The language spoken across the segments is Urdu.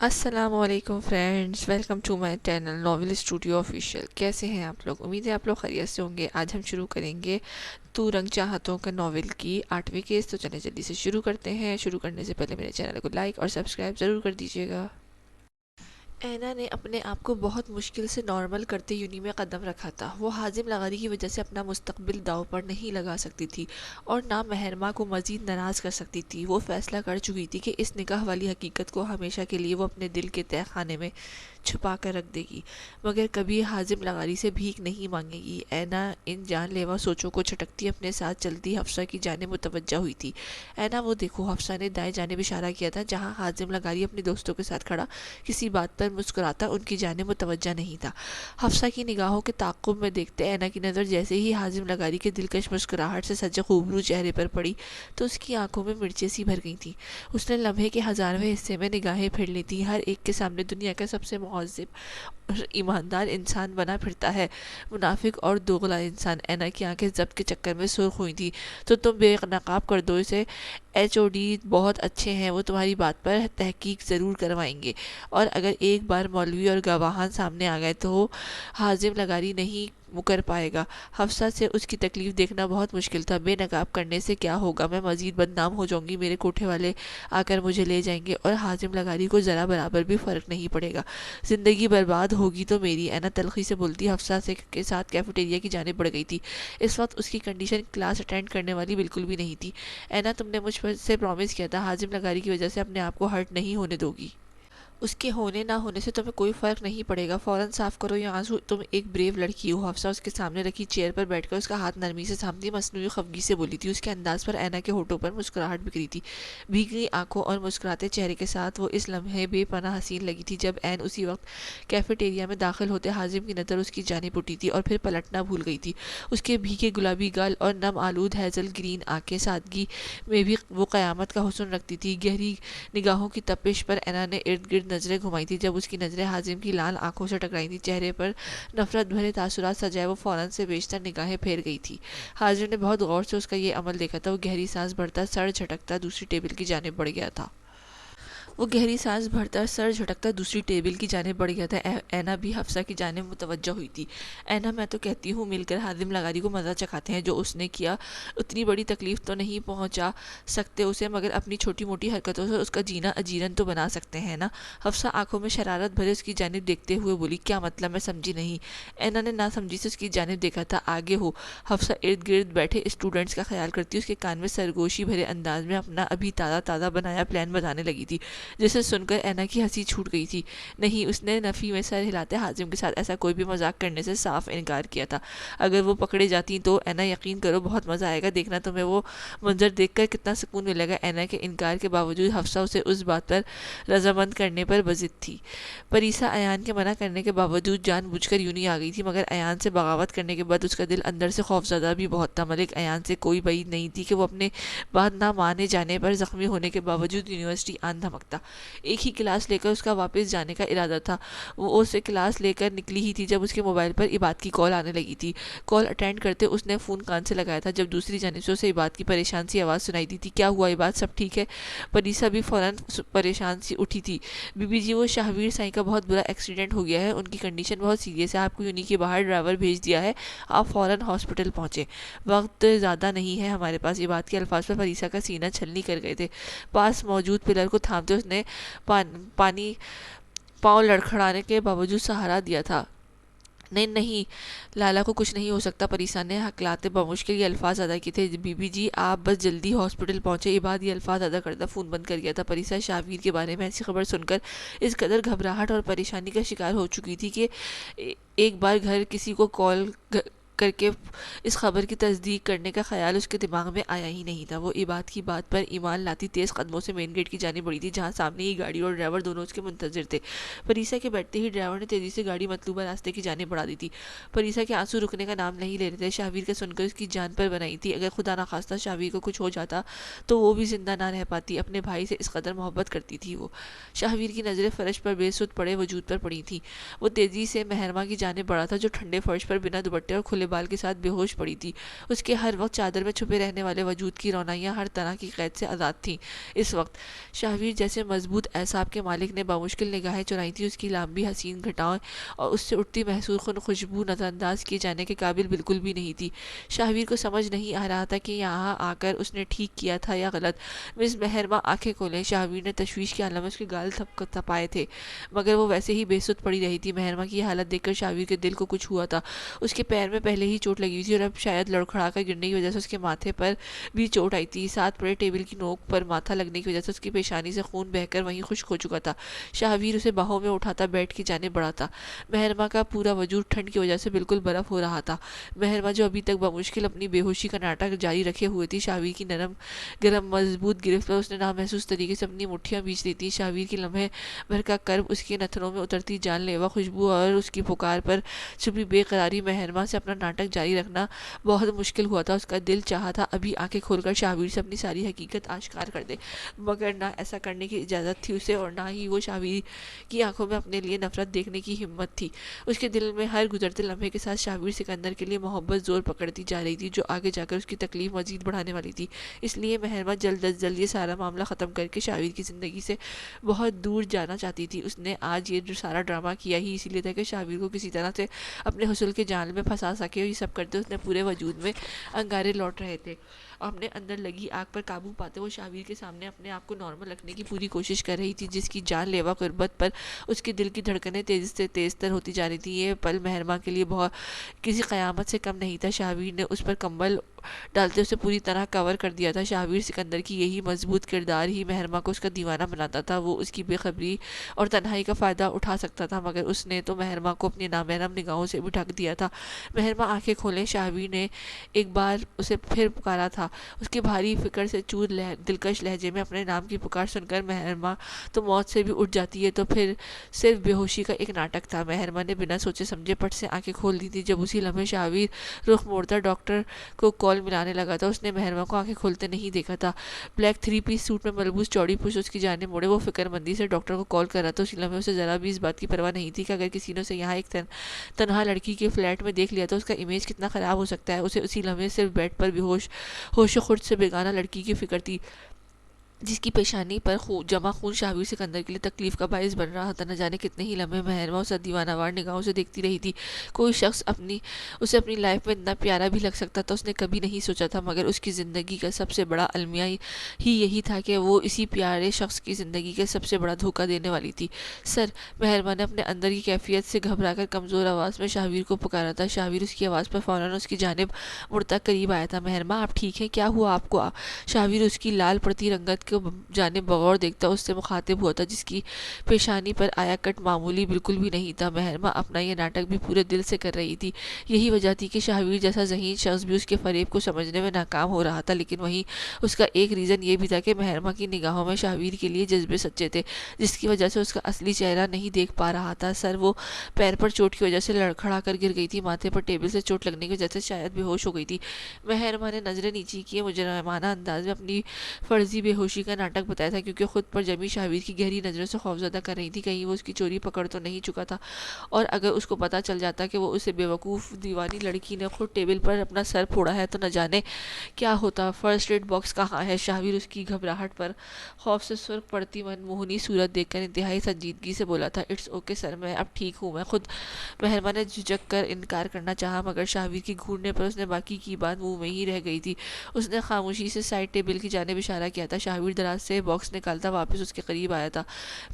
السلام علیکم friends, welcome to my channel novel studio official. کیسے ہیں آپ لوگ؟ امید ہے آپ لوگ خیریت سے ہوں گے۔ آج ہم شروع کریں گے تو رنگ چاہتوں کا ناول کی 8ویں کیس۔ تو چلیں جلدی سے شروع کرتے ہیں۔ شروع کرنے سے پہلے میرے چینل کو لائک اور سبسکرائب ضرور کر دیجیے گا۔ اینا نے اپنے آپ کو بہت مشکل سے نارمل کرتے یونی میں قدم رکھا تھا۔ وہ حازم لغاری کی وجہ سے اپنا مستقبل داؤ پر نہیں لگا سکتی تھی اور نہ مہرما کو مزید ناراض کر سکتی تھی۔ وہ فیصلہ کر چکی تھی کہ اس نکاح والی حقیقت کو ہمیشہ کے لیے وہ اپنے دل کے تہہ خانے میں چھپا کر رکھ دے گی، مگر کبھی حازم لغاری سے بھیک نہیں مانگے گی۔ اینا ان جان لیوا سوچوں کو چھٹکتی اپنے ساتھ چلتی حفصہ کی جانب متوجہ ہوئی تھی۔ اینا وہ دیکھو، حفصہ نے دائیں جانب اشارہ کیا تھا، جہاں حازم لغاری اپنے دوستوں کے ساتھ کھڑا کسی بات پر مسکراتا ان کی جانب متوجہ نہیں تھا۔ حفصہ کی نگاہوں کے تعاقب میں دیکھتے اینا کی نظر جیسے ہی حازم لغاری کے دلکش مسکراہٹ سے سجے خوبرو چہرے پر پڑی تو اس کی آنکھوں میں مرچیں سی بھر گئی تھیں۔ اس نے لمحے کے ہزارویں حصے میں نگاہیں پھیر لی تھیں۔ ہر ایک کے سامنے دنیا کا سب سے مہذب اور ایماندار انسان بنا پھرتا ہے، منافق اور دوغلا انسان۔ اینا کی آنکھیں ضبط کے چکر میں سرخ ہوئی تھیں۔ تو تم بے نقاب کر دو اسے، ایچ او ڈی بہت اچھے ہیں، وہ تمہاری بات پر تحقیق ضرور کروائیں گے، اور اگر ایک بار مولوی اور گواہان سامنے آ گئے تو حازم لغاری نہیں مکر پائے گا۔ حفصہ سے اس کی تکلیف دیکھنا بہت مشکل تھا۔ بے نقاب کرنے سے کیا ہوگا؟ میں مزید بدنام ہو جاؤں گی، میرے کوٹھے والے آ کر مجھے لے جائیں گے اور حازم لغاری کو ذرا برابر بھی فرق نہیں پڑے گا۔ زندگی برباد ہوگی تو میری۔ اینا تلخی سے بولتی حفصہ کے ساتھ کیفیٹیریا کی جانب بڑھ گئی تھی۔ اس وقت اس کی کنڈیشن کلاس اٹینڈ کرنے والی بالکل بھی نہیں تھی۔ اینا، تم نے مجھ سے پرومس کیا تھا حازم لغاری کی وجہ سے اپنے آپ کو ہرٹ نہیں ہونے دو گی۔ اس کے ہونے نہ ہونے سے تمہیں کوئی فرق نہیں پڑے گا۔ فوراً صاف کرو یہ آنسو، تم ایک بریو لڑکی ہو۔ حفصہ اس کے سامنے رکھی چیئر پر بیٹھ کر اس کا ہاتھ نرمی سے تھامتی مصنوعی خفگی سے بولی تھی۔ اس کے انداز پر اینا کے ہونٹوں پر مسکراہٹ بکھری تھی۔ بھیگی آنکھوں اور مسکراتے چہرے کے ساتھ وہ اس لمحے بے پناہ حسین لگی تھی جب عین اسی وقت کیفیٹیریا میں داخل ہوتے حازم کی نظر اس کی جانب اٹھی تھی اور پھر پلٹنا بھول گئی تھی۔ اس کے بھیگے گلابی گال اور نم آلود ہیزل گرین آنکھیں سادگی میں بھی وہ قیامت کا حسن رکھتی تھی۔ گہری نگاہوں کی تپش پر اینا نے ارد گرد نظریں گھمائی تھی۔ جب اس کی نظریں حازم کی لال آنکھوں سے ٹکرائی تھی، چہرے پر نفرت بھرے تاثرات سجائے وہ فوراً سے بیشتر نگاہیں پھیر گئی تھی۔ حازم نے بہت غور سے اس کا یہ عمل دیکھا تھا۔ وہ گہری سانس بھرتا، سر جھٹکتا دوسری ٹیبل کی جانب بڑھ گیا تھا۔ دوسری ٹیبل کی جانب بڑھ گیا تھا۔ اینا بھی حفصہ کی جانب متوجہ ہوئی تھی۔ اینا، میں تو کہتی ہوں مل کر حازم لغاری کو مزہ چکھاتے ہیں۔ جو اس نے کیا اتنی بڑی تکلیف تو نہیں پہنچا سکتے اسے، مگر اپنی چھوٹی موٹی حرکتوں سے اس کا جینا اجیرن تو بنا سکتے ہیں نا۔ حفصہ آنکھوں میں شرارت بھرے اس کی جانب دیکھتے ہوئے بولی، کیا مطلب؟ میں سمجھی نہیں۔ اینا نے نہ سمجھی سے اس کی جانب دیکھا تھا۔ آگے ہو۔ حفصہ ارد گرد بیٹھے اسٹوڈنٹس کا خیال کرتی اس کے کان میں سرگوشی بھرے انداز میں اپنا ابھی تازہ بنایا پلان بتانے لگی تھی، جسے سن کر اینا کی ہنسی چھوٹ گئی تھی۔ نہیں، اس نے نفی میں سر ہلاتے حازم کے ساتھ ایسا کوئی بھی مذاق کرنے سے صاف انکار کیا تھا۔ اگر وہ پکڑے جاتی تو اینا، یقین کرو بہت مزہ آئے گا، دیکھنا تمہیں وہ منظر دیکھ کر کتنا سکون ملے گا۔ اینا کے انکار کے باوجود حفصہ اسے اس بات پر رضامند کرنے پر بضد تھی۔ پریسا ایان کے منع کرنے کے باوجود جان بوجھ کر یونی آ گئی تھی، مگر ایان سے بغاوت کرنے کے بعد اس کا دل اندر سے خوفزدہ بھی بہت تھا۔ ملک ایان سے کوئی بعید نہیں تھی کہ وہ اپنے بات نہ مانے جانے پر زخمی ہونے کے باوجود یونیورسٹی آن دھمکتا۔ ایک ہی کلاس لے کر اس کا واپس جانے کا ارادہ تھا۔ وہ اسے کلاس لے کر نکلی ہی تھی جب اس کے موبائل پر عباد کی کال آنے لگی تھی۔ کال اٹینڈ کرتے اس نے فون کان سے لگایا تھا جب دوسری جانب سے اسے عباد کی پریشان سی آواز سنائی دی تھی، کیا ہوا عباد، سب ٹھیک ہے؟ پریسا بھی فوراً پریشان سی اٹھی تھی۔ بی بی جی، وہ شاہویر سائیں کا بہت برا ایکسیڈنٹ ہو گیا ہے، ان کی کنڈیشن بہت سیریس ہے، آپ کو یونی کے باہر ڈرائیور بھیج دیا ہے، آپ فوراً ہاسپٹل پہنچیں، وقت زیادہ نہیں ہے ہمارے پاس۔ عباد کے الفاظ پر پریسا کا سینہ چھلنی کر گئے تھے۔ پاس موجود پلر کو تھامتے اس نے پانی پاؤں لڑکھڑانے کے باوجود سہارا دیا تھا۔ نہیں نہیں، لالا کو کچھ نہیں ہو سکتا، پریسا نے ہکلاتے بمشکل یہ الفاظ ادا کیے تھے۔ بی بی جی، آپ بس جلدی ہاسپٹل پہنچے۔ عباد یہ الفاظ ادا کرتا فون بند کر گیا تھا۔ پریسا شاہویر کے بارے میں ایسی خبر سن کر اس قدر گھبراہٹ اور پریشانی کا شکار ہو چکی تھی کہ ایک بار گھر کسی کو کال کر کے اس خبر کی تصدیق کرنے کا خیال اس کے دماغ میں آیا ہی نہیں تھا۔ وہ عباد کی بات پر ایمان لاتی تیز قدموں سے مین گیٹ کی جانب بڑھی تھی، جہاں سامنے ہی گاڑی اور ڈرائیور دونوں اس کے منتظر تھے۔ پریسا کے بیٹھتے ہی ڈرائیور نے تیزی سے گاڑی مطلوبہ راستے کی جانب بڑھا دی تھی۔ پریسا کے آنسو رکنے کا نام نہیں لے رہے تھے۔ شاہویر کا سن کر اس کی جان پر بنائی تھی، اگر خدا نخواستہ شاہویر کو کچھ ہو جاتا تو وہ بھی زندہ نہ رہ پاتی۔ اپنے بھائی سے اس قدر محبت کرتی تھی وہ۔ شاہویر کی نظریں فرش پر بے سود پڑے وجود پر پڑی تھیں۔ وہ تیزی سے مہرما کی جانب بڑھا تھا جو ٹھنڈے فرش پر بنا دوپٹے اور کھلے بال کے ساتھ بے ہوش پڑی تھی۔ اس کے ہر وقت چادر میں چھپے رہنے والے وجود کی رونائیاں ہر طرح کی قید سے آزاد تھیں۔ اس وقت شاہویر جیسے مضبوط اعصاب کے مالک نے بامشکل نگاہیں چرائی تھیں۔ اس کی لمبی حسین گھٹاؤں اور اس سے اٹھتی محسوس خوشبو نظر انداز کیے جانے کے قابل بالکل بھی نہیں تھی۔ شاہویر کو سمجھ نہیں آ رہا تھا کہ یہاں آ کر اس نے ٹھیک کیا تھا یا غلط۔ مس مہرباں آنکھیں کھولیں۔ شاہویر نے تشویش کے عالم میں اس کے گال تپائے تھے، مگر وہ ویسے ہی بے سود پڑی رہی تھی۔ مہرباں کی یہ حالت دیکھ کر شاہویر کے دل کو کچھ ہوا تھا۔ اس کے پیر میں پہلے ہی چوٹ لگی ہوئی تھی اور اب شاید لڑکھڑا کر گرنے کی وجہ سے اس کے ماتھے پر بھی چوٹ آئی تھی۔ ساتھ پڑے ٹیبل کی نوک پر ماتھا لگنے کی وجہ سے اس کی پیشانی سے خون بہہ کر وہیں خشک ہو چکا تھا۔ شاہویر اسے باہوں میں اٹھاتا بیڈ کی جانب بڑھا تھا۔ مہرباں کا پورا وجود ٹھنڈ کی وجہ سے بالکل برف ہو رہا تھا۔ مہرباں جو ابھی تک بمشکل اپنی بے ہوشی کا ناٹک جاری رکھے ہوئے تھی، شاہویر کی نرم گرم مضبوط گرفت پر اس نے نامحسوس طریقے سے اپنی مٹھیاں بیچ دی تھی۔ شاہویر کی لمحے بھر کا کرب، اس کے نتھنوں میں اترتی جان لیوا خوشبو اور اس کی پکار پر چھپی بے قراری، مہرباں سے اپنا ناٹک جاری رکھنا بہت مشکل ہوا تھا۔ اس کا دل چاہا تھا ابھی آنکھیں کھول کر شاہویر سے اپنی ساری حقیقت آشکار کر دے، مگر نہ ایسا کرنے کی اجازت تھی اسے اور نہ ہی وہ شاہویر کی آنکھوں میں اپنے لیے نفرت دیکھنے کی ہمت تھی۔ اس کے دل میں ہر گزرتے لمحے کے ساتھ شاہویر سکندر کے لیے محبت زور پکڑتی جا رہی تھی، جو آگے جا کر اس کی تکلیف مزید بڑھانے والی تھی۔ اس لیے مہرباں جلد از جلد یہ سارا معاملہ ختم کر کے شاہویر کی زندگی سے بہت دور جانا چاہتی تھی۔ اس نے آج یہ جو سارا ڈرامہ کیا ہی اسی لیے تھا کہ شاہویر کو کسی طرح سے اپنے حصول کے جال میں پھنسا سکے، اور یہ سب کرتے اس نے پورے وجود میں انگارے لوٹ رہے تھے۔ اپنے اندر لگی آگ پر قابو پاتے وہ شاہویر کے سامنے اپنے آپ کو نارمل رکھنے کی پوری کوشش کر رہی تھی، جس کی جان لیوا قربت پر اس کے دل کی دھڑکنیں تیزی سے تیز تر ہوتی جا رہی تھی۔ یہ پل مہرباں کے لیے بہت کسی قیامت سے کم نہیں تھا۔ شاہویر نے اس پر کمبل ڈالتے اسے پوری طرح کور کر دیا تھا۔ شاہویر سکندر کی یہی مضبوط کردار ہی مہرباں کو اس کا دیوانہ بناتا تھا۔ وہ اس کی بے خبری اور تنہائی کا فائدہ اٹھا سکتا تھا، مگر اس نے تو مہرباں کو اپنی نامحرم نگاہوں سے بھی ڈھک دیا تھا۔ مہرباں آنکھیں کھولیں۔ شاہویر نے ایک بار اسے پھر پکارا تھا، اس کے بھاری فکر سے چور دلکش لہجے میں اپنے نام کی پکار سن کر مہرباں تو موت سے بھی اٹھ جاتی ہے تو پھر صرف بے ہوشی کا ایک ناٹک تھا۔ مہرباں نے بنا سوچے سمجھے پٹ سے آنکھیں کھول دی تھی۔ جب اسی لمحے شاہویر رخ موڑتا ڈاکٹر کو کال ملانے لگا تھا، اس نے مہرباں کو آنکھیں کھولتے نہیں دیکھا تھا۔ بلیک 3 پیس سوٹ میں ملبوس چوڑی پشت اس کی جانب موڑے وہ فکر مندی سے ڈاکٹر کو کال کر رہا تھا۔ اسی لمحے اسے ذرا بھی اس بات کی پرواہ نہیں تھی کہ اگر کسی نے اسے یہاں ایک تنہا لڑکی کے فلیٹ میں دیکھ لیا تو اس کا امیج کتنا خراب ہو سکتا ہے۔ اسے اسی لمحے صرف بیڈ پر بے ہوش و خرد سے بیگانہ لڑکی کی فکر تھی، جس کی پیشانی پر جمع خون شاہویر سکندر کے لیے تکلیف کا باعث بن رہا تھا۔ نہ جانے کتنے ہی لمحے مہرباں اسے دیوانہ وار نگاہوں سے دیکھتی رہی تھی۔ کوئی شخص اسے اپنی لائف میں اتنا پیارا بھی لگ سکتا تھا، اس نے کبھی نہیں سوچا تھا، مگر اس کی زندگی کا سب سے بڑا المیہ ہی یہی تھا کہ وہ اسی پیارے شخص کی زندگی کا سب سے بڑا دھوکہ دینے والی تھی۔ سر، مہرباں نے اپنے اندر کی کیفیت سے گھبرا کر کمزور آواز میں شاہویر کو پکارا تھا۔ شاہویر اس کی آواز پر فوراً اس کی جانب مڑتا قریب آیا تھا۔ مہرباں، آپ ٹھیک ہیں؟ کیا ہوا آپ کو؟ شاہویر اس کی لال پڑتی رنگت کو جانب بغور دیکھتا اس سے مخاطب ہوا تھا، جس کی پیشانی پر آیا کٹ معمولی بالکل بھی نہیں تھا۔ مہرباں اپنا یہ ناٹک بھی پورے دل سے کر رہی تھی۔ یہی وجہ تھی کہ شاہویر جیسا ذہین شخص بھی اس کے فریب کو سمجھنے میں ناکام ہو رہا تھا، لیکن وہیں اس کا ایک ریزن یہ بھی تھا کہ مہرباں کی نگاہوں میں شاہویر کے لیے جذبے سچے تھے، جس کی وجہ سے اس کا اصلی چہرہ نہیں دیکھ پا رہا تھا۔ سر، وہ پیر پر چوٹ کی وجہ سے لڑکھڑا کر گر گئی تھی، ماتھے پر ٹیبل سے چوٹ لگنے کی وجہ سے شاید بے ہوش ہو گئی تھی۔ مہرباں نے نظریں نیچی کیے، مجرمانہ انداز میں اپنی فرضی بے ہوشی کا ناٹک بتایا تھا، کیونکہ خود پر جمی شاہویر کی گہری نظروں سے خوفزدہ کر رہی تھی۔ کہیں وہ اس کی چوری پکڑ تو نہیں چکا تھا، اور اگر اس کو پتہ چل جاتا کہ وہ اسے بیوقوف دیوانی لڑکی نے خود ٹیبل پر اپنا سر پھوڑا ہے تو نہ جانے کیا ہوتا۔ فرسٹ ایڈ باکس کہاں ہے؟ شاہویر اس کی گھبراہٹ پر خوف سے سرخ پڑتی منموہنی صورت دیکھ کر انتہائی سنجیدگی سے بولا تھا۔ اٹس اوکے سر، میں اب ٹھیک ہوں، میں خود۔ مہرباں نے جھجک کر انکار کرنا چاہا، مگر شاہویر کی گھورنے پر اس نے باقی کی بات منہ میں ہی رہ گئی تھی۔ اس نے خاموشی سے سائڈ ٹیبل کی جانب اشارہ کیا تھا۔ شاہویر دراز سے باکس نکالتا واپس اس کے قریب آیا تھا۔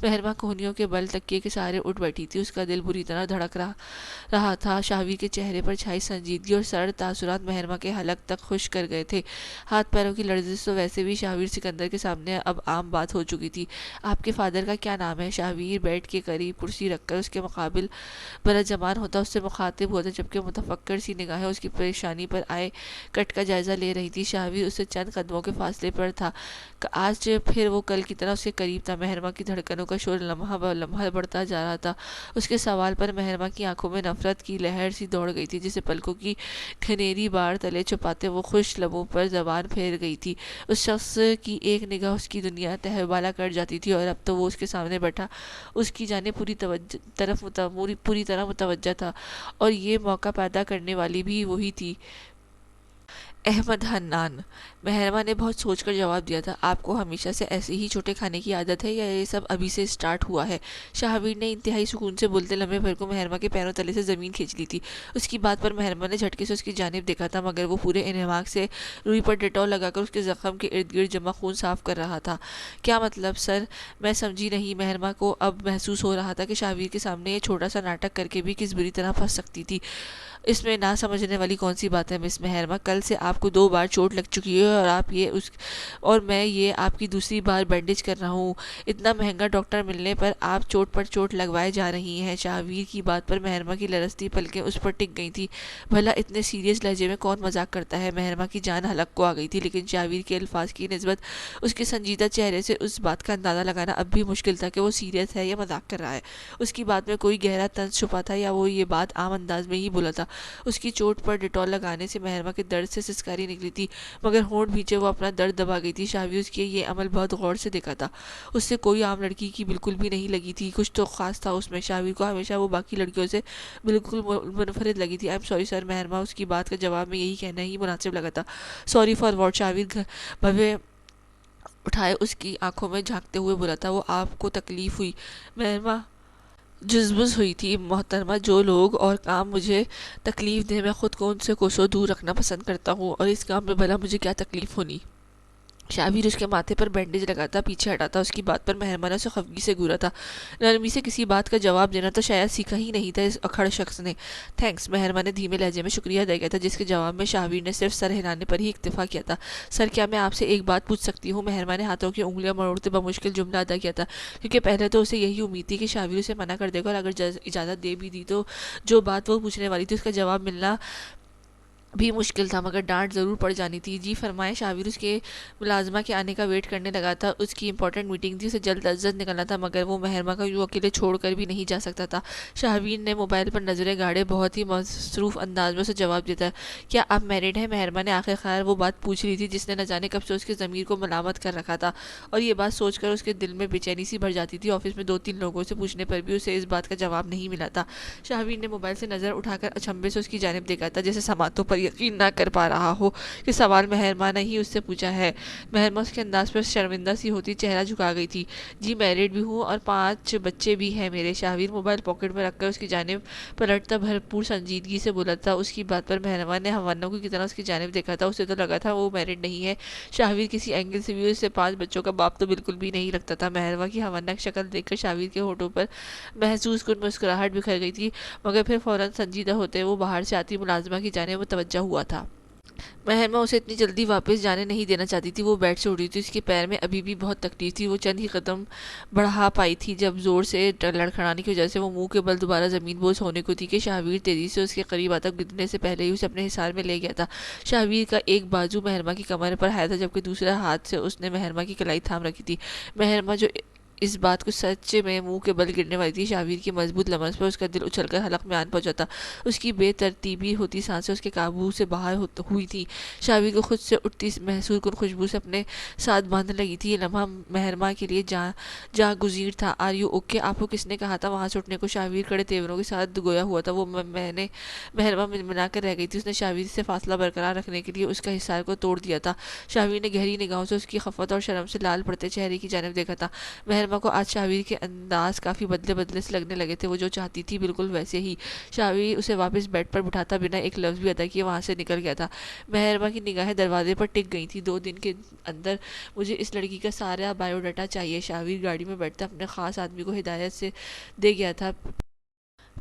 مہرباں کوہنیوں کے بل تکیے کے سہارے اٹھ بیٹھی تھی، اس کا دل بری طرح دھڑک رہا تھا۔ شاہویر کے چہرے پر چھائی سنجیدگی اور سرد تاثرات مہرباں کے حلق تک خشک کر گئے تھے۔ ہاتھ پیروں کی لرزش تو ویسے بھی شاہویر سکندر کے سامنے اب عام بات ہو چکی تھی۔ آپ کے فادر کا کیا نام ہے؟ شاہویر بیڈ کے قریب کرسی رکھ کر اس کے مقابل برجمان ہوتا اس سے مخاطب ہوا تھا، جبکہ متفکر سی نگاہیں اس کی پیشانی پر آئے کٹ کا جائزہ لے رہی تھی۔ شاہویر اس سے چند قدموں کے فاصلے پر تھا۔ آج پھر وہ کل کی طرح اس کے قریب تھا۔ مہرماں کی دھڑکنوں کا شور لمحہ بہ لمحہ بڑھتا جا رہا تھا۔ اس کے سوال پر مہرماں کی آنکھوں میں نفرت کی لہر سی دوڑ گئی تھی، جسے پلکوں کی گھنیری بار تلے چھپاتے وہ خشک لبوں پر زبان پھیر گئی تھی۔ اس شخص کی ایک نگاہ اس کی دنیا تہہ بالا کر جاتی تھی، اور اب تو وہ اس کے سامنے بیٹھا اس کی جانب پوری طرح متوجہ تھا، اور یہ موقع پیدا کرنے والی بھی وہی تھی، احمد حنان۔ مہرماں نے بہت سوچ کر جواب دیا تھا، آپ کو ہمیشہ سے ایسے ہی چھوٹے کھانے کی عادت ہے، یا یہ سب ابھی سے سٹارٹ ہوا ہے؟ شاہویر نے انتہائی سکون سے بولتے لمحے بھر کو مہرماں کے پیروں تلے سے زمین کھینچ لی تھی۔ اس کی بات پر مہرماں نے جھٹکے سے اس کی جانب دیکھا تھا، مگر وہ پورے انہماک سے روئی پر ڈیٹول لگا کر اس کے زخم کے ارد گرد جمع خون صاف کر رہا تھا۔ کیا مطلب سر؟ میں سمجھی نہیں۔ مہرماں کو اب محسوس ہو رہا تھا کہ شاہویر کے سامنے یہ چھوٹا سا ناٹک کر کے بھی کس بری طرح پھنس سکتی تھی۔ اس میں نہ سمجھنے والی کون سی بات ہے مس مہرماں؟ کل سے آپ کو 2 بار چوٹ لگ چکی ہے، اور میں یہ آپ کی دوسری بار بینڈیج کر رہا ہوں۔ اتنا مہنگا ڈاکٹر ملنے پر آپ چوٹ پر چوٹ لگوائے جا رہی ہیں۔ شاہویر کی بات پر مہرماں کی لرزتی پلکیں اس پر ٹک گئی تھیں۔ بھلا اتنے سیریس لہجے میں کون مذاق کرتا ہے؟ مہرماں کی جان حلق کو آ گئی تھی، لیکن شاہویر کے الفاظ کی نسبت اس کے سنجیدہ چہرے سے اس بات کا اندازہ لگانا اب بھی مشکل تھا کہ وہ سیریس ہے یا مذاق کر رہا ہے۔ اس کی بات میں کوئی گہرا طنز چھپا تھا، یا وہ یہ بات عام انداز میں ہی بولا تھا؟ اس کی چوٹ پر ڈیٹول لگانے سے مہرماں کے درد سے سسکاری نکلی تھی، مگر ہونٹ بھینچے وہ اپنا درد دبا گئی تھی۔ شاہویر اس کے یہ عمل بہت غور سے دیکھا تھا۔ اس سے کوئی عام لڑکی کی بالکل بھی نہیں لگی تھی، کچھ تو خاص تھا اس میں۔ شاہویر کو ہمیشہ وہ باقی لڑکیوں سے بالکل منفرد لگی تھی۔ I am sorry sir. مہرماں اس کی بات کا جواب میں یہی کہنا ہی مناسب لگا تھا۔ Sorry for what? شاہویر بھوے اٹھائے اس کی آنکھوں میں جھانکتے ہوئے بولا تھا۔ وہ آپ کو تکلیف ہوئی؟ مہرماں جزبز ہوئی تھی۔ محترمہ، جو لوگ اور کام مجھے تکلیف دیں میں خود کو ان سے کوسوں دور رکھنا پسند کرتا ہوں، اور اس کام میں بھلا مجھے کیا تکلیف ہونی؟ شاہویر اس کے ماتھے پر بینڈیج لگاتا پیچھے ہٹاتا۔ اس کی بات پر مہربانہ سے خفگی سے گورا تھا۔ نرمی سے کسی بات کا جواب دینا تو شاید سیکھا ہی نہیں تھا اس اکھڑ شخص نے۔ تھینکس، مہربان نے دھیمے لہجے میں شکریہ ادا کیا تھا، جس کے جواب میں شاہویر نے صرف سر ہلانے پر ہی اکتفا کیا تھا۔ سر، کیا میں آپ سے ایک بات پوچھ سکتی ہوں؟ مہربان نے ہاتھوں کی انگلیاں مروڑتے بمشکل جملہ ادا کیا تھا، کیونکہ پہلے تو اسے یہی امید تھی کہ شاہویر اسے منع کر دے گا، اور اگر اجازت دے بھی دی تو جو بات وہ پوچھنے والی تھی اس کا جواب ملنا بھی مشکل تھا، مگر ڈانٹ ضرور پڑ جانی تھی۔ جی فرمائیں۔ شاہویر اس کے ملازمہ کے آنے کا ویٹ کرنے لگا تھا۔ اس کی امپورٹنٹ میٹنگ تھی، اسے جلد از جلد نکلنا تھا، مگر وہ مہرماں کو یوں اکیلے چھوڑ کر بھی نہیں جا سکتا تھا۔ شاہویر نے موبائل پر نظریں گاڑے بہت ہی مصروف انداز میں اسے جواب دیا تھا۔ کیا آپ میرڈ ہیں؟ مہرماں نے آخر کار وہ بات پوچھ لی تھی جس نے نہ جانے کب سے اس کے ضمیر کو ملامت کر رکھا تھا، اور یہ بات سوچ کر اس کے دل میں بے چینی سی بڑھ جاتی تھی۔ آفس میں 2-3 لوگوں سے پوچھنے پر بھی اسے اس بات کا جواب نہیں ملا تھا۔ شاہویر نے موبائل سے نظر اٹھا کر اچنبھے سے اس کی جانب دیکھا تھا، جیسے سماعتوں پر یقین نہ کر پا رہا ہو کہ سوال مہرماں نے ہی اس سے پوچھا ہے۔ مہرماں اس کے انداز پر شرمندہ سی ہوتی چہرہ جھکا گئی تھی۔ جی میرڈ بھی ہوں، اور 5 بچے بھی ہیں میرے۔ شاہویر موبائل پاکٹ میں رکھ کر اس کی جانب پلٹتا بھرپور سنجیدگی سے بولا تھا۔ اس کی بات پر مہرماں نے ہم کی طرح اس کی جانب دیکھا تھا۔ اسے تو لگا تھا وہ میرڈ نہیں ہے۔ شاہویر کسی اینگل سے بھی اسے 5 بچوں کا باپ تو بالکل بھی نہیں لگتا تھا۔ مہرماں کی ہونک شکل دیکھ کر شاہویر کے ہونٹوں پر محسوس کن مسکراہٹ بکھر گئی تھی، مگر پھر فوراً سنجیدہ ہوتے وہ باہر سے آتی ملازمہ کی جانب متوجہ ہوا تھا۔ مہرماں اسے اتنی جلدی واپس جانے نہیں دینا چاہتی تھی۔ وہ بیڈ سے اٹھی تھی، اس کے پیر میں ابھی بھی بہت تکلیف تھی۔ وہ چند ہی قدم بڑھا پائی تھی جب زور سے لڑکھڑانے کی وجہ سے وہ منہ کے بل دوبارہ زمین بوس ہونے کو تھی کہ شاہویر تیزی سے اس کے قریب آتا گرنے سے پہلے ہی اسے اپنے حصار میں لے گیا تھا۔ شاہویر کا ایک بازو مہرماں کی کمر پر ہے تھا، جبکہ دوسرے ہاتھ سے اس نے مہرماں کی کلائی تھام رکھی تھی۔ مہرماں جو اس بات کو سچ میں منہ کے بل گرنے والی تھی، شاہویر کی مضبوط لمس پر اس کا دل اچھل کر حلق میں آن پہنچا تھا۔ اس کی بے ترتیبی ہوتی سانسیں اس کے قابو سے باہر ہوئی تھی۔ شاہویر کو خود سے اٹھتی محسوس کن خوشبو سے اپنے ساتھ باندھنے لگی تھی۔ یہ لمحہ مہرماں کے لیے جاں گزیر تھا۔ Are you okay? آپ کو کس نے کہا تھا وہاں سے اٹھنے کو؟ شاہویر کڑے تیوروں کے ساتھ گویا ہوا تھا۔ وہ مہرماں منمنا کر رہ گئی تھی۔ اس نے شاہویر سے فاصلہ برقرار رکھنے کے لیے اس کا حصار کو توڑ دیا تھا۔ شاہویر نے گہری نگاہوں سے اس کی خفت اور شرم سے لال پڑتے چہرے کی جانب دیکھا تھا۔ مہرماں کو آج شاہویر کے انداز کافی بدلے سے لگنے لگے تھے۔ وہ جو چاہتی تھی بالکل ویسے ہی۔ شاہویر اسے واپس بیڈ پر بٹھاتا بنا ایک لفظ بھی ادا کیے وہاں سے نکل گیا تھا۔ مہرماں کی نگاہیں دروازے پر ٹک گئی تھی۔ 2 دن کے اندر مجھے اس لڑکی کا سارا بائیو ڈاٹا چاہیے۔ شاہویر گاڑی میں بیٹھتا اپنے خاص آدمی کو ہدایت سے دے گیا تھا۔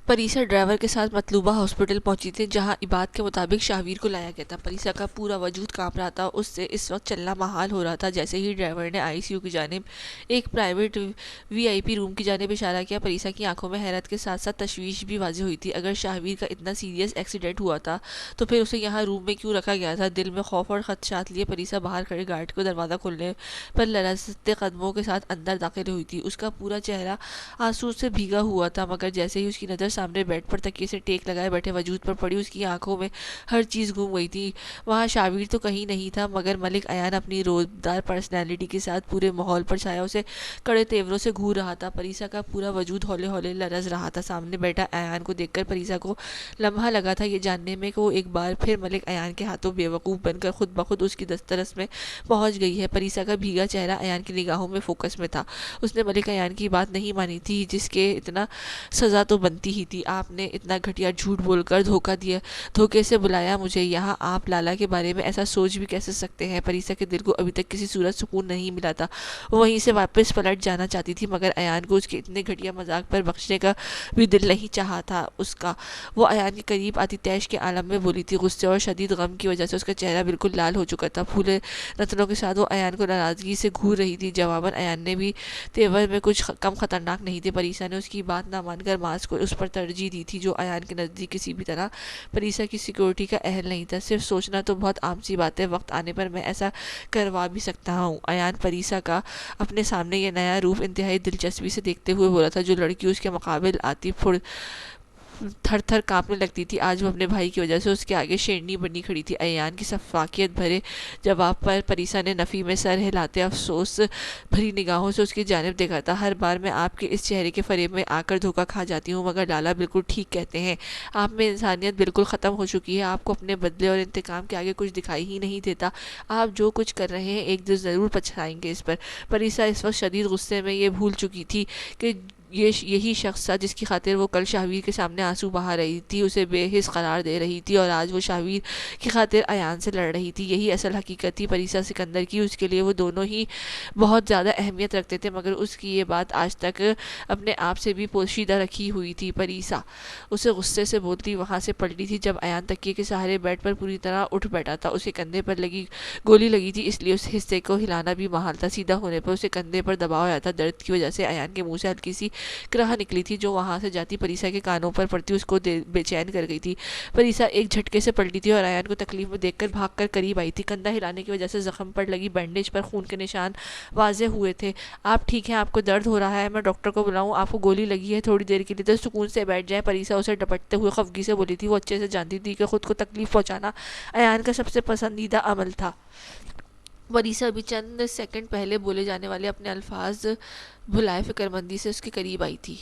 پریسا ڈرائیور کے ساتھ مطلوبہ ہاسپٹل پہنچی تھی، جہاں عباد کے مطابق شاہویر کو لایا گیا تھا۔ پریسا کا پورا وجود کانپ رہا تھا، اس سے اس وقت چلنا محال ہو رہا تھا۔ جیسے ہی ڈرائیور نے آئی سی یو کی جانب ایک پرائیویٹ وی آئی پی روم کی جانب اشارہ کیا، پریسا کی آنکھوں میں حیرت کے ساتھ ساتھ تشویش بھی واضح ہوئی تھی۔ اگر شاہویر کا اتنا سیریس ایکسیڈنٹ ہوا تھا تو پھر اسے یہاں روم میں کیوں رکھا گیا تھا؟ دل میں خوف اور خدشات لیے پریسا باہر کھڑے گارڈ کو دروازہ کھولنے پر لرزتے قدموں کے ساتھ اندر داخل ہوئی تھی۔ اس کا پورا چہرہ آنسو سے بھیگا ہوا تھا، مگر جیسے ہی اس کی نظر سامنے بیڈ پر تکیے سے ٹیک لگائے بیٹھے وجود پر پڑی، اس کی آنکھوں میں ہر چیز گم گئی تھی۔ وہاں شاویر تو کہیں نہیں تھا، مگر ملک ایان اپنی روبدار پرسنالٹی کے ساتھ پورے ماحول پر چھایا اسے کڑے تیوروں سے گھور رہا تھا۔ پریسا کا پورا وجود ہولے ہولے لرز رہا تھا۔ سامنے بیٹھا ایان کو دیکھ کر پریسا کو لمحہ لگا تھا یہ جاننے میں کہ وہ ایک بار پھر ملک ایان کے ہاتھوں بیوقوف بن کر خود بخود اس کی دسترس میں پہنچ گئی ہے۔ پریسا کا بھیگا چہرہ ایان کی نگاہوں میں فوکس میں تھا۔ اس نے ملک ایان کی بات نہیں مانی تھی، جس کے اتنا سزا تو بنتی ہی تھی۔ آپ نے اتنا گھٹیا جھوٹ بول کر دھوکہ دیا، دھوکے سے بلایا مجھے یہاں، آپ لالا کے بارے میں ایسا سوچ بھی کیسے سکتے ہیں؟ پریسا کے دل کو ابھی تک کسی صورت سکون نہیں ملا تھا، وہ وہیں سے واپس پلٹ جانا چاہتی تھی، مگر ایان کو اس کے اتنے گھٹیا مذاق پر بخشنے کا بھی دل نہیں چاہا تھا اس کا۔ وہ ایان کے قریب آتی تیش کے عالم میں بولی تھی، غصے اور شدید غم کی وجہ سے اس کا چہرہ بالکل لال ہو چکا تھا۔ پھولے نتنوں کے ساتھ وہ ایان کو ناراضگی سے گھور رہی تھی۔ جواباً ایان نے بھی تیور میں کچھ کم خطرناک نہیں تھے۔ پریسا نے اس کی بات نہ مان کر ماسک کو اس پر ترجیح دی تھی، جو ایان کے نزدیک کسی بھی طرح پریسا کی سیکیورٹی کا اہل نہیں تھا۔ صرف سوچنا تو بہت عام سی بات ہے، وقت آنے پر میں ایسا کروا بھی سکتا ہوں۔ ایان پریسا کا اپنے سامنے یہ نیا روپ انتہائی دلچسپی سے دیکھتے ہوئے بولا تھا۔ جو لڑکی اس کے مقابل آتی تھر تھر کانپنے لگتی تھی، آج وہ اپنے بھائی کی وجہ سے اس کے آگے شیرنی بنی کھڑی تھی۔ ایان کی شفقت بھرے جواب پر پریسا نے نفی میں سر ہلاتے افسوس بھری نگاہوں سے اس کی جانب دیکھا تھا۔ ہر بار میں آپ کے اس چہرے کے فریب میں آ کر دھوکہ کھا جاتی ہوں، مگر لالا بالکل ٹھیک کہتے ہیں، آپ میں انسانیت بالکل ختم ہو چکی ہے۔ آپ کو اپنے بدلے اور انتقام کے آگے کچھ دکھائی ہی نہیں دیتا۔ آپ جو کچھ کر رہے ہیں ایک دن ضرور پچھتائیں گے اس پر۔ پریسا اس وقت شدید غصے میں یہ بھول چکی تھی کہ یہی شخص تھا جس کی خاطر وہ کل شاہویر کے سامنے آنسو بہا رہی تھی، اسے بے حس قرار دے رہی تھی، اور آج وہ شاہویر کی خاطر ایان سے لڑ رہی تھی۔ یہی اصل حقیقت تھی پریسا سکندر کی۔ اس کے لیے وہ دونوں ہی بہت زیادہ اہمیت رکھتے تھے، مگر اس کی یہ بات آج تک اپنے آپ سے بھی پوشیدہ رکھی ہوئی تھی۔ پریسا اسے غصے سے بولتی وہاں سے پلٹی تھی جب ایان تکیے کے سہارے بیڈ پر پوری طرح اٹھ بیٹھا تھا۔ اسے کندھے پر گولی لگی تھی، اس لیے اس حصے کو ہلانا بھی محال تھا۔ سیدھا ہونے پر اسے کندھے پر دباؤ آیا تھا۔ درد کی وجہ سے ایان کے منہ سے ہلکی سی کرہ نکلی تھی، جو وہاں سے جاتی پریسا کے کانوں پر پڑتی اس کو بے چین کر گئی تھی۔ پریسا ایک جھٹکے سے پلٹی تھی اور ایان کو تکلیف میں دیکھ کر بھاگ کر قریب آئی تھی۔ کندھا ہلانے کی وجہ سے زخم پر لگی بینڈیج پر خون کے نشان واضح ہوئے تھے۔ آپ ٹھیک ہیں؟ آپ کو درد ہو رہا ہے؟ میں ڈاکٹر کو بلاؤں؟ آپ کو گولی لگی ہے، تھوڑی دیر کے لیے تو سکون سے بیٹھ جائیں، پریسا اسے ڈپٹتے ہوئے خفگی سے بولی تھی۔ وہ اچھے سے جانتی تھی کہ خود کو تکلیف پہنچانا ایان کا سب سے پسندیدہ عمل تھا۔ پریسا ابھی چند سیکنڈ پہلے بولے جانے والے اپنے الفاظ بھلائے فکر مندی سے اس کے قریب آئی تھی۔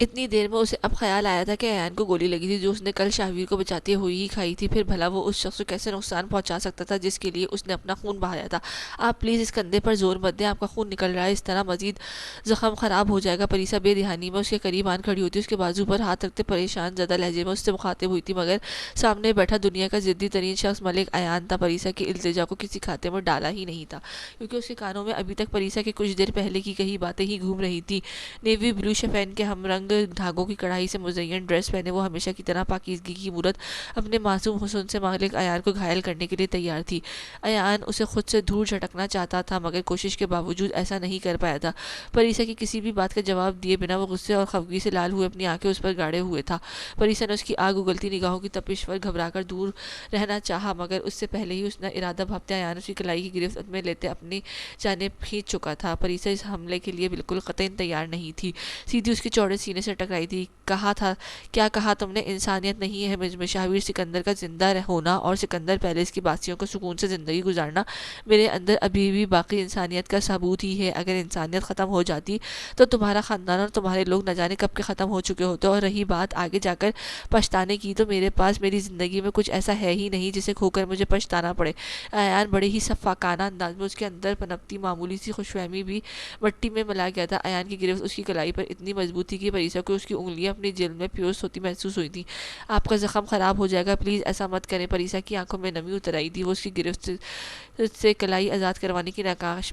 اتنی دیر میں اسے اب خیال آیا تھا کہ ایان کو گولی لگی تھی جو اس نے کل شاہویر کو بچاتے ہوئے ہی کھائی تھی، پھر بھلا وہ اس شخص کو کیسے نقصان پہنچا سکتا تھا جس کے لیے اس نے اپنا خون بہایا تھا۔ آپ پلیز اس کندھے پر زور مت دیں، آپ کا خون نکل رہا ہے، اس طرح مزید زخم خراب ہو جائے گا۔ پریسا بے دہانی میں اس کے قریب آن کھڑی ہوتی، اس کے بازو پر ہاتھ رکھتے پریشان زدہ لہجے میں اس سے مخاطب ہوئی تھی، مگر سامنے بیٹھا دنیا کا ضدی ترین شخص ملک ایان تھا۔ پریسا کی التجا کو کسی کھاتے میں ڈالا ہی نہیں تھا، کیونکہ اس کے کانوں میں ابھی تک پریسا کے کچھ دیر پہلے کی کہی باتیں ہی گھوم رہی تھی۔ نیوی بلو شفین کے ہم رنگ دھاگوں کی کڑائی سے مزین ڈریس پہنے وہ ہمیشہ کی طرح پاکیزگی کی مورت اپنے معصوم حسن سے مالک ایان کو گھائل کرنے کے لیے تیار تھی۔ ایان اسے خود سے دور جھٹکنا چاہتا تھا، مگر کوشش کے باوجود ایسا نہیں کر پایا تھا۔ پریسا کی کسی بھی بات کا جواب دیے بنا وہ غصے اور خفگی سے لال ہوئے اپنی آنکھیں اس پر گاڑے ہوئے تھا۔ پریسا نے اس کی آگ اگلتی نگاہوں کی تپش پر گھبرا کر دور رہنا چاہا، مگر اس سے پہلے ہی اس نے ارادہ بھاپتے ایان اس کی کلائی کی گرفت میں لیتے اپنی جانب کھینچ چکا تھا۔ پریسا اس حملے کے لیے بالکل قطعاً تیار نہیں تھی، سیدھی اس کے چوڑے سینے سے ٹکرائی تھی۔ کہا تھا، کیا کہا تم نے؟ انسانیت نہیں ہے مجھ میں؟ شاہویر سکندر کا زندہ ہونا اور سکندر پیلس کی باسیوں کو سکون سے زندگی گزارنا میرے اندر ابھی بھی باقی انسانیت کا ثبوت ہی ہے۔ اگر انسانیت ختم ہو جاتی تو تمہارا خاندان اور تمہارے لوگ نہ جانے کب کے ختم ہو چکے ہوتے، اور رہی بات آگے جا کر پچھتانے کی، تو میرے پاس میری زندگی میں کچھ ایسا ہے ہی نہیں جسے کھو کر مجھے پچھتانا پڑے۔ ایان بڑے ہی شفقانہ انداز میں اس کے اندر پنپتی معمولی سی خوش فہمی بھی مٹی میں ملا گیا تھا۔ ایان کی گرفت اس کی کلائی پر اتنی مضبوط تھی کہ پریسا کو اس کی انگلیاں اپنی جلد میں پیوست ہوتی محسوس ہوئی تھی۔ آپ کا زخم خراب ہو جائے گا، پلیز ایسا مت کریں۔ پریسا کی آنکھوں میں نمی اتر آئی تھی، وہ اس کی گرفت سے کلائی آزاد کروانے کی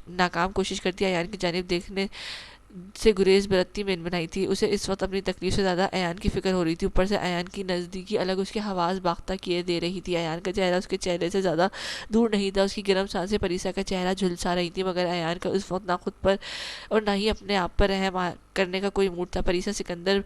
ناکام کوشش کرتی ایان کی جانب سے گریز برتتی میں بنائی تھی. اسے اس وقت اپنی تکلیف سے زیادہ ایان کی فکر ہو رہی تھی. اوپر سے ایان کی نزدیکی الگ اس کے حواس باختہ کیے دے رہی تھی. ایان کا چہرہ اس کے چہرے سے زیادہ دور نہیں تھا. اس کی گرم سانسیں پریسا کا چہرہ جھلسا رہی تھی، مگر ایان کا اس وقت نہ خود پر اور نہ ہی اپنے آپ پر رحم کرنے کا کوئی موڈ تھا. پریسا سکندر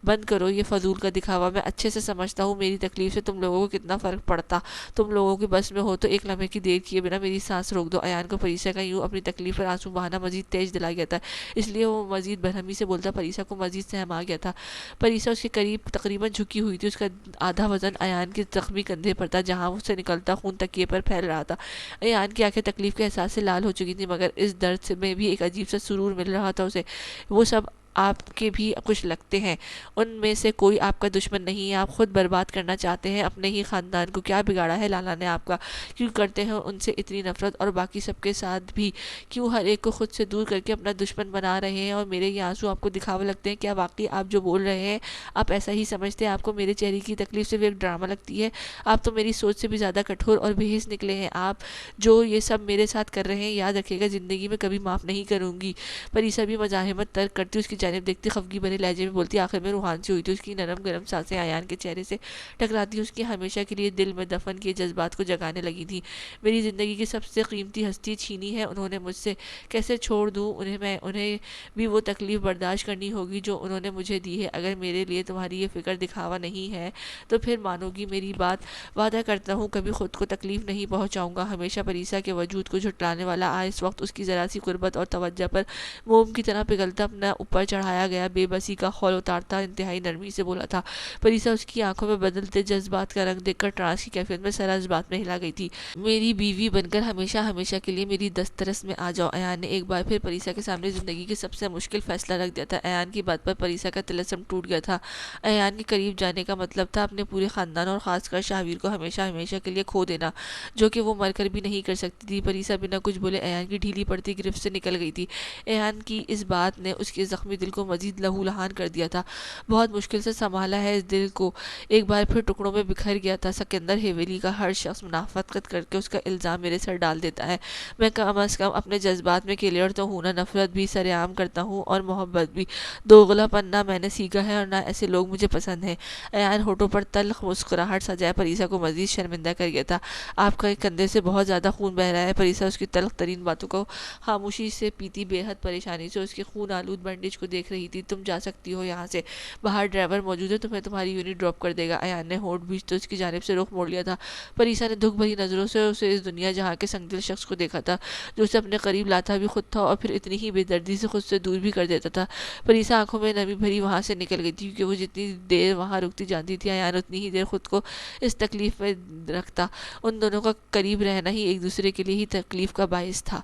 بند کرو یہ فضول کا دکھاوا. میں اچھے سے سمجھتا ہوں میری تکلیف سے تم لوگوں کو کتنا فرق پڑتا. تم لوگوں کے بس میں ہو تو ایک لمحے کی دیر کیے بنا میری سانس روک دو. ایان کو پریسا کا یوں اپنی تکلیف پر آنسو بہانا مزید تیز دلا گیا تھا، اس لیے وہ مزید برہمی سے بولتا. پریسا کو مزید سہم آ گیا تھا. پریسا اس کے قریب تقریباً جھکی ہوئی تھی. اس کا آدھا وزن ایان کے زخمی کندھے پر تھا، جہاں سے نکلتا خون تکیے پر پھیل رہا تھا. ایان کی آنکھیں تکلیف کے احساس سے لال ہو چکی تھی، مگر اس درد میں بھی ایک عجیب سا سرور مل رہا تھا اسے. وہ سب آپ کے بھی کچھ لگتے ہیں، ان میں سے کوئی آپ کا دشمن نہیں ہے. آپ خود برباد کرنا چاہتے ہیں اپنے ہی خاندان کو. کیا بگاڑا ہے لالا نے آپ کا؟ کیوں کرتے ہیں ان سے اتنی نفرت؟ اور باقی سب کے ساتھ بھی کیوں ہر ایک کو خود سے دور کر کے اپنا دشمن بنا رہے ہیں؟ اور میرے یہ آنسو آپ کو دکھاوا لگتے ہیں؟ کیا واقعی آپ جو بول رہے ہیں آپ ایسا ہی سمجھتے ہیں؟ آپ کو میرے چہرے کی تکلیف صرف ایک ڈرامہ لگتی ہے؟ آپ تو میری سوچ سے بھی زیادہ کٹھور اور بے حس نکلے ہیں. آپ جو یہ سب میرے ساتھ کر رہے ہیں، یاد رکھے گا زندگی میں کبھی معاف نہیں کروں گی. پریسا بھی مزاحمت ترک کرتی اس کی جانب دیکھتی، خفگی بھرے لہجے میں بولتی. آخر میں روحان سی ہوئی تھی. اس کی نرم گرم سانسیں ایان کے چہرے سے ٹکراتی اس کی ہمیشہ کے لیے دل میں دفن کیے جذبات کو جگانے لگی تھی. میری زندگی کی سب سے قیمتی ہستی چھینی ہے انہوں نے مجھ سے، کیسے چھوڑ دوں انہیں بھی وہ تکلیف برداشت کرنی ہوگی جو انہوں نے مجھے دی ہے. اگر میرے لیے تمہاری یہ فکر دکھاوا نہیں ہے تو پھر مانو گی میری بات. وعدہ کرتا ہوں کبھی خود کو تکلیف نہیں پہنچاؤں گا. ہمیشہ پریسا کے وجود کو جھٹلانے والا اس وقت اس کی ذرا سی قربت اور توجہ پر موم کی طرح پگھلتا اپنا اوپر چڑھایا گیا بے بسی کا خول اتارتا انتہائی نرمی سے بولا تھا. پریسا اس کی آنکھوں میں بدلتے جذبات کا رنگ دیکھ کر ٹرانس کی کیفیت میں سرا جذبات میں ہلا گئی تھی. میری بیوی بن کر ہمیشہ ہمیشہ کے لیے میری دسترس میں آ جاؤ. ایان نے ایک بار پھر پریسا کے سامنے زندگی کے سب سے مشکل فیصلہ رکھ دیا تھا. ایان کی بات پر پریسا کا طلسم ٹوٹ گیا تھا. ایان کے قریب جانے کا مطلب تھا اپنے پورے خاندان اور خاص کر شاہویر کو ہمیشہ ہمیشہ کے لیے کھو دینا، جو کہ وہ مر کر بھی نہیں کر سکتی تھی. پریسا بنا کچھ بولے ایان کی ڈھیلی پڑتی گرفت سے نکل گئی تھی. ایان کی اس بات نے اس کے زخمی دل کو مزید لہو لہان کر دیا تھا. بہت مشکل سے سنبھالا ہے اس دل کو، ایک بار پھر ٹکڑوں میں بکھر گیا تھا. سکندر حویلی کا ہر شخص منافقت کر کے اس کا الزام میرے سر ڈال دیتا ہے. میں کم از کم اپنے جذبات میں کلیئر تو ہوں. نہ نفرت بھی سرعام کرتا ہوں اور محبت بھی. دوغلا پن نہ میں نے سیکھا ہے اور نہ ایسے لوگ مجھے پسند ہیں. ایان ہونٹوں پر تلخ مسکراہٹ سجائے پریسا کو مزید شرمندہ کر گیا تھا. آپ کا کندھے سے بہت زیادہ خون بہ رہا ہے. پریسا اس کی تلخ ترین باتوں کو خاموشی سے پیتی بے حد پریشانی سے اس کے خون آلود بینڈیج کو دیکھ رہی تھی. تم جا سکتی ہو یہاں سے، باہر ڈرائیور موجود ہے، تمہیں تمہاری یونٹ ڈراپ کر دے گا. ایان نے ہونٹ بھیجتے اس کی جانب سے رخ موڑ لیا تھا. پریسا نے دکھ بھری نظروں سے اسے اس دنیا جہاں کے سنگدل شخص کو دیکھا تھا جو اسے اپنے قریب لاتا بھی خود تھا اور پھر اتنی ہی بے دردی سے خود سے دور بھی کر دیتا تھا. پریسا آنکھوں میں نمی بھری وہاں سے نکل گئی تھی، کیونکہ وہ جتنی دیر وہاں رکتی جانتی تھی ایان اتنی ہی دیر خود کو اس تکلیف میں رکھتا. ان دونوں کا قریب رہنا ہی ایک دوسرے کے لیے ہی تکلیف کا باعث تھا.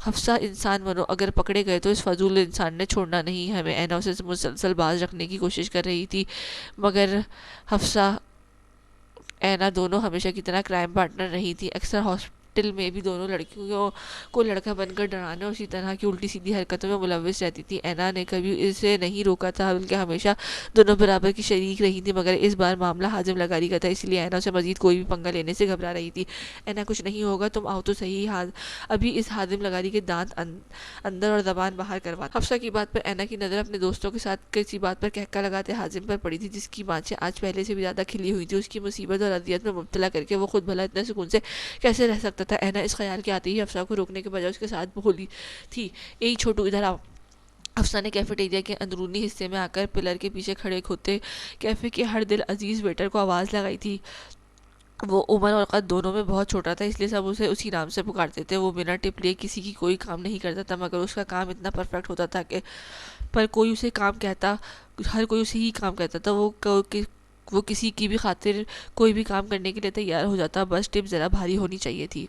حفصہ انسان بنو، اگر پکڑے گئے تو اس فضول انسان نے چھوڑنا نہیں ہمیں. اینا اسے مسلسل باز رکھنے کی کوشش کر رہی تھی، مگر حفصہ اینا دونوں ہمیشہ کی طرح کرائم پارٹنر نہیں تھی. اکثر ہاسپٹل میں بھی دونوں لڑکیوں کو لڑکا بن کر ڈرانے اور اسی طرح کی الٹی سیدھی حرکتوں میں ملوث رہتی تھی. اینا نے کبھی اسے نہیں روکا تھا، بلکہ ہمیشہ دونوں برابر کی شریک رہی تھی، مگر اس بار معاملہ حازم لغاری کا تھا، اس لیے اینا اسے مزید کوئی بھی پنگا لینے سے گھبرا رہی تھی. اینا کچھ نہیں ہوگا، تم آؤ تو صحیح. ابھی اس حازم لغاری کے دانت اندر اور زبان باہر کروا. حفصہ کی بات پر اینا کی نظر اپنے دوستوں کے ساتھ کسی بات پر کہکا لگاتے حازم پر پڑی تھی، جس کی بانچیں آج پہلے سے بھی زیادہ کھلی ہوئی تھی. اس کی مصیبت اور اذیت میں مبتلا کر کے وہ خود بھلا اتنے سکون سے کیسے رہ سکتا تھا؟ اینا اس خیال کے آتے ہی حفصہ کو روکنے کے بجائے اس کے ساتھ بولی تھی، اے چھوٹو ادھر آؤ. حفصہ نے کیفیٹیریا کے اندرونی حصے میں آ کر پلر کے پیچھے کھڑے کھوتے کیفے کے ہر دل عزیز ویٹر کو آواز لگائی تھی. وہ عمر اور قد دونوں میں بہت چھوٹا تھا، اس لیے سب اسے اسی نام سے پکارتے تھے. وہ بنا ٹپ لیے کسی کی کوئی کام نہیں کرتا تھا، مگر اس کا کام اتنا پرفیکٹ ہوتا تھا کہ پر کوئی اسے کام کہتا، ہر کوئی اسے ہی کام کہتا تھا. وہ کسی کی بھی خاطر کوئی بھی کام کرنے کے لیے تیار ہو جاتا، بس ٹپ ذرا بھاری ہونی چاہیے تھی.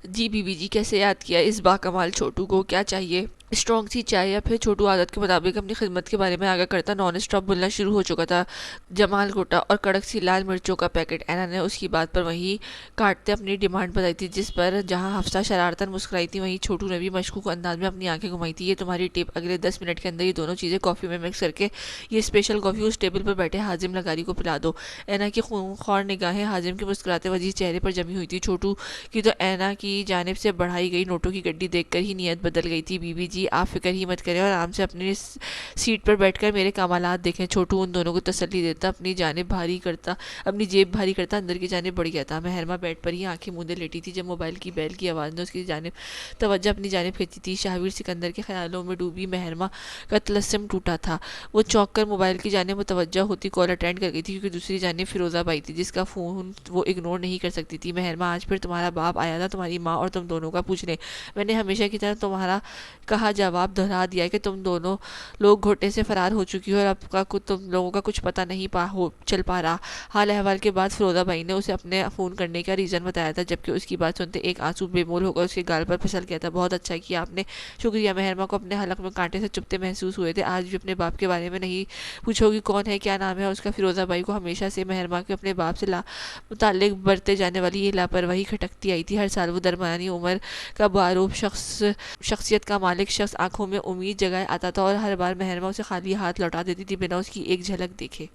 جی بیوی جی، کیسے یاد کیا اس باکمال چھوٹو کو؟ کیا چاہیے؟ اسٹرانگ سی چائے؟ یا پھر چھوٹو عادت کے مطابق اپنی خدمت کے بارے میں آگاہ کرتا نان اسٹاپ بولنا شروع ہو چکا تھا. جمال گوٹا اور کڑک سی لال مرچوں کا پیکٹ. اینا نے اس کی بات پر وہیں کاٹتے اپنی ڈیمانڈ بتائی تھی، جس پر جہاں حفصہ شرارتاً مسکرائی تھی وہیں چھوٹو نے بھی مشکوک انداز میں اپنی آنکھیں گھمائی تھی. یہ تمہاری ٹپ. اگلے 10 منٹ کے اندر یہ دونوں چیزیں کافی میں مکس کر کے یہ اسپیشل کافی اس ٹیبل پر بیٹھے حازم لغاری کو پلا دو. اینا کی خونخوار نگاہیں حازم کے مسکراتے وجیح چہرے پر جمی ہوئی تھی. چھوٹو کی تو اینا کی جانب سے بڑھائی گئی نوٹوں کی گڈی دیکھ کر ہی نیت بدل گئی تھی. بی بی جی آپ فکر ہی مت کریں اور آرام سے اپنی سیٹ پر بیٹھ کر میرے کمالات دیکھیں۔ چھوٹو ان دونوں کو تسلی دیتا اپنی جانب بھاری کرتا اندر کی جانب بڑھ گیا تھا۔ مہرماں بیڈ پر ہی آنکھیں مودے لیٹی تھی جب موبائل کی بیل کی آواز نے اس کی توجہ اپنی جانب کھینچی تھی۔ شاہویر سکندر کے خیالوں میں ڈوبی مہرماں کا طلسم ٹوٹا تھا۔ وہ چونک کر موبائل کی جانب متوجہ ہوتی کال اٹینڈ کر گئی تھی، کیونکہ دوسری جانب فیروزہ بائی تھی جس کا فون وہ اگنور نہیں کر سکتی تھی۔ مہرماں آج پھر تمہارا باپ آیا تھا تمہاری ماں اور تم دونوں کا پوچھنے۔ میں نے ہمیشہ کی طرح تمہارا کہا جواب دہرا دیا کہ تم دونوں لوگ گھوٹے سے فرار ہو چکی ہو اور اب کا تم لوگوں کا کچھ پتہ نہیں چل پا رہا۔ حال احوال کے بعد فیروزہ بائی نے اسے اپنے فون کرنے کا ریزن بتایا تھا، جبکہ اس کی بات سنتے ایک آنسو بے مول ہو کر اس کے گال پر پھسل گیا تھا۔ بہت اچھا کیا آپ نے، شکریہ۔ مہرماں کو اپنے حلق میں کانٹے سے چبھتے محسوس ہوئے تھے۔ آج بھی اپنے باپ کے بارے میں نہیں پوچھو گی کون ہے، کیا نام ہے اس کا؟ فیروزہ بائی کو ہمیشہ سے مہرماں کے اپنے باپ سے متعلق برتے جانے والی یہ لاپرواہی کھٹکتی آئی تھی۔ ہر سال وہ درمیانی عمر کا باروب شخصیت کا مالک شخص آنکھوں میں امید جگائے آتا تھا اور ہر بار مہرماں اسے خالی ہاتھ لوٹا دیتی تھی بنا اس کی ایک جھلک دیکھے۔